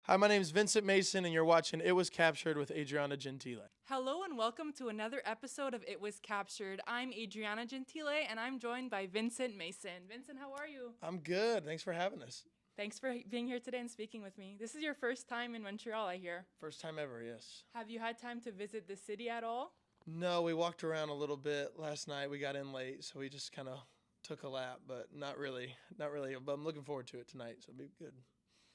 Hi, my name is Vincent Mason, and you're watching It Was Captured with Adriana Gentile. Hello and welcome to another episode of It Was Captured. I'm Adriana Gentile and I'm joined by Vincent Mason. Vincent, how are you? I'm good. Thanks for having us. Thanks for being here today and speaking with me. This is your first time in Montreal, I hear. First time ever, yes. Have you had time to visit the city at all? No, we walked around a little bit last night. We got in late, so we just kind of took a lap, but not really. Not really. But I'm looking forward to it tonight, so it'll be good.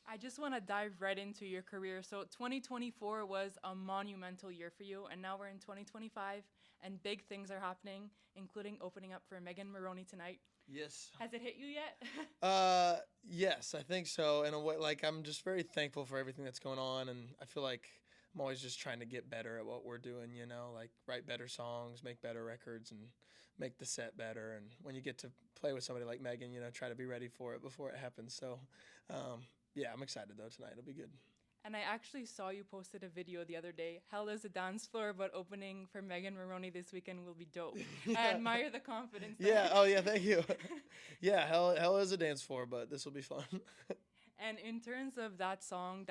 I just want to dive right into your career. So 2024 was a monumental year for you, and now we're in 2025, and big things are happening, including opening up for Megan Moroney tonight. Yes. Has it hit you yet? Yes, I think so. In a way, like I'm just very thankful for everything that's going on, and I feel like I'm always just trying to get better at what we're doing. Like write better songs, make better records, and make the set better. And when you get to play with somebody like Megan, try to be ready for it before it happens. So, yeah, I'm excited though tonight. It'll be good. And I actually saw you posted a video the other day. Hell is a dance floor, but opening for Megan Moroney this weekend will be dope. I admire the confidence. Yeah. Oh, yeah. Thank you. Yeah. Hell is a dance floor, but this will be fun. And in terms of that song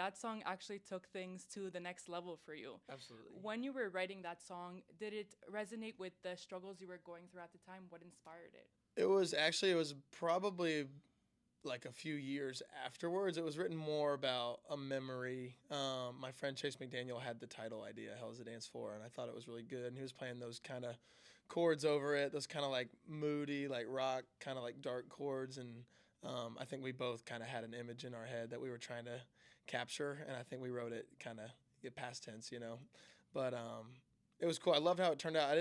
actually took things to the next level for you. Absolutely. When you were writing that song, did it resonate with the struggles you were going through at the time? What inspired it? It was probably like a few years afterwards. It was written more about a memory. My friend Chase McDaniel had the title idea, Hell is a Dance Floor, and I thought it was really good. And he was playing those kind of chords over it, those kind of like moody, like rock, kind of like dark chords. And I think we both kind of had an image in our head that we were trying to capture. And I think we wrote it kind of past tense. But it was cool. I loved how it turned out. I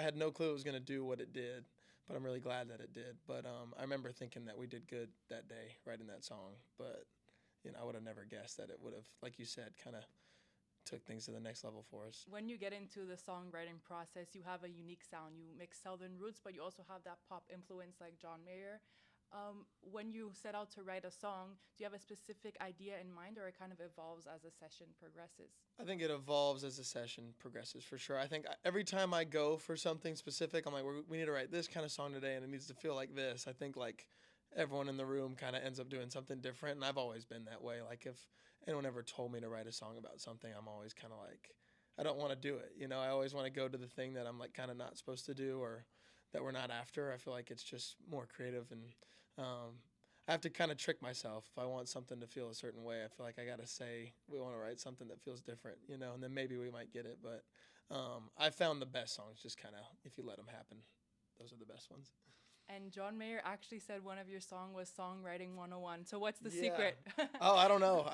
had no clue it was going to do what it did, but I'm really glad that it did. But I remember thinking that we did good that day writing that song. But I would have never guessed that it would have, like you said, kind of took things to the next level for us. When you get into the songwriting process, you have a unique sound. You mix Southern roots, but you also have that pop influence like John Mayer. When you set out to write a song, do you have a specific idea in mind, or it kind of evolves as a session progresses? I think it evolves as the session progresses for sure. I think every time I go for something specific, I'm like, we need to write this kind of song today, and it needs to feel like this. I think like everyone in the room kind of ends up doing something different, and I've always been that way. Like if anyone ever told me to write a song about something, I'm always kind of like, I don't want to do it. I always want to go to the thing that I'm like kind of not supposed to do or that we're not after. I feel like it's just more creative and um, I have to kind of trick myself. If I want something to feel a certain way, I feel like I got to say we want to write something that feels different, and then maybe we might get it. But I found the best songs just kind of, if you let them happen, those are the best ones. And John Mayer actually said one of your song was Songwriting 101. So what's the Yeah. secret? Oh, I don't know.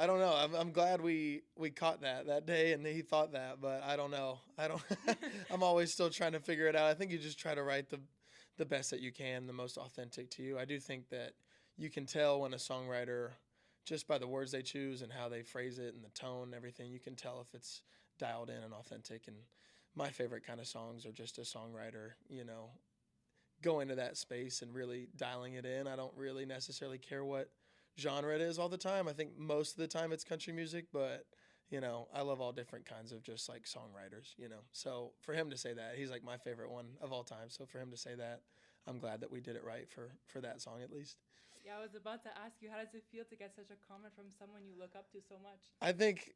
I'm glad we caught that day and he thought that, but I don't know. I don't. I'm always still trying to figure it out. I think you just try to write the best that you can, the most authentic to you. I do think that you can tell when a songwriter, just by the words they choose and how they phrase it and the tone and everything, you can tell if it's dialed in and authentic. And my favorite kind of songs are just a songwriter, go into that space and really dialing it in. I don't really necessarily care what genre it is all the time. I think most of the time it's country music, but I love all different kinds of just like songwriters. So for him to say that, he's like my favorite one of all time. So for him to say that, I'm glad that we did it right for that song at least. Yeah, I was about to ask you, how does it feel to get such a comment from someone you look up to so much? I think,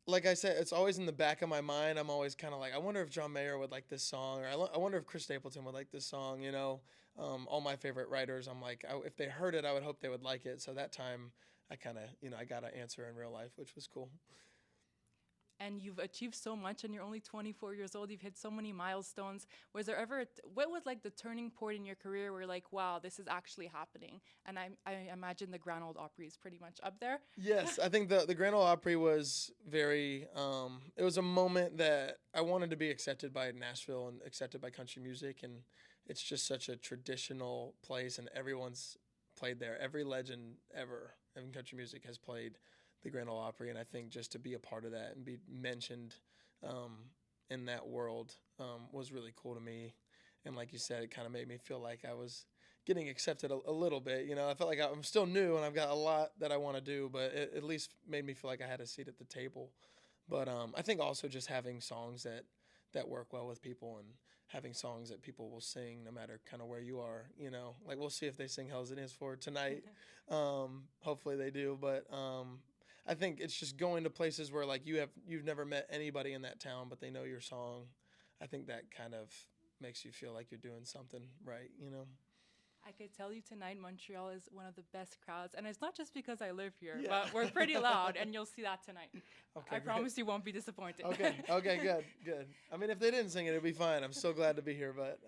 like I said, it's always in the back of my mind. I'm always kind of like, I wonder if John Mayer would like this song, or I wonder if Chris Stapleton would like this song. All my favorite writers, I'm like, if they heard it, I would hope they would like it. So that time, I kind of, I got an answer in real life, which was cool. And you've achieved so much, and you're only 24 years old. You've hit so many milestones. Was there ever, what was like the turning point in your career where like, wow, this is actually happening? And I imagine the Grand Ole Opry is pretty much up there. Yes, I think the Grand Ole Opry was very. It was a moment that I wanted to be accepted by Nashville and accepted by country music, and it's just such a traditional place, and everyone's played there. Every legend ever in country music has played the Grand Ole Opry, and I think just to be a part of that and be mentioned in that world was really cool to me. And like you said, it kind of made me feel like I was getting accepted a little bit. I felt like I'm still new and I've got a lot that I want to do, but it at least made me feel like I had a seat at the table. But I think also just having songs that work well with people and having songs that people will sing no matter kind of where you are. Like we'll see if they sing Hell's It Is for tonight. Hopefully they do. But I think it's just going to places where like you've never met anybody in that town, but they know your song. I think that kind of makes you feel like you're doing something right, you know? I could tell you tonight, Montreal is one of the best crowds, and it's not just because I live here, Yeah. but we're pretty loud, and you'll see that tonight. Okay, I great. promise you won't be disappointed. Okay, okay, good, good. I mean, if they didn't sing it, it'd be fine. I'm so glad to be here, but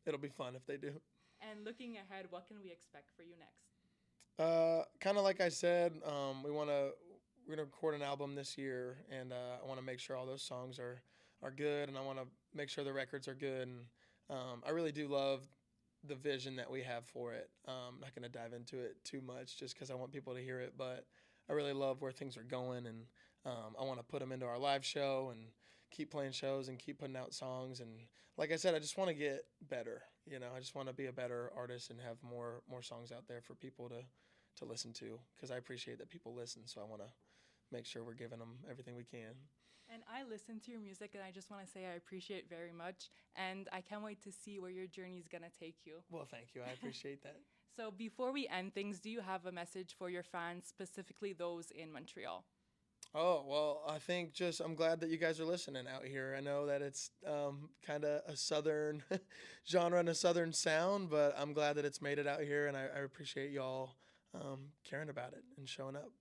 it'll be fun if they do. And looking ahead, what can we expect for you next? Kind of like I said, we're gonna record an album this year, and I want to make sure all those songs are good, and I want to make sure the records are good, and I really do love the vision that we have for it. I'm not gonna dive into it too much, just because I want people to hear it, but I really love where things are going, and I want to put them into our live show and keep playing shows and keep putting out songs, and like I said, I just want to get better. You know, I just want to be a better artist and have more songs out there for people to listen to, because I appreciate that people listen. So I want to make sure we're giving them everything we can. And I listen to your music, and I just want to say I appreciate it very much, and I can't wait to see where your journey is going to take you. Well, thank you. I appreciate that. So before we end things, do you have a message for your fans, specifically those in Montreal? Oh, well, I think just I'm glad that you guys are listening out here. I know that it's kind of a southern genre and a southern sound, but I'm glad that it's made it out here, and I appreciate y'all caring about it and showing up.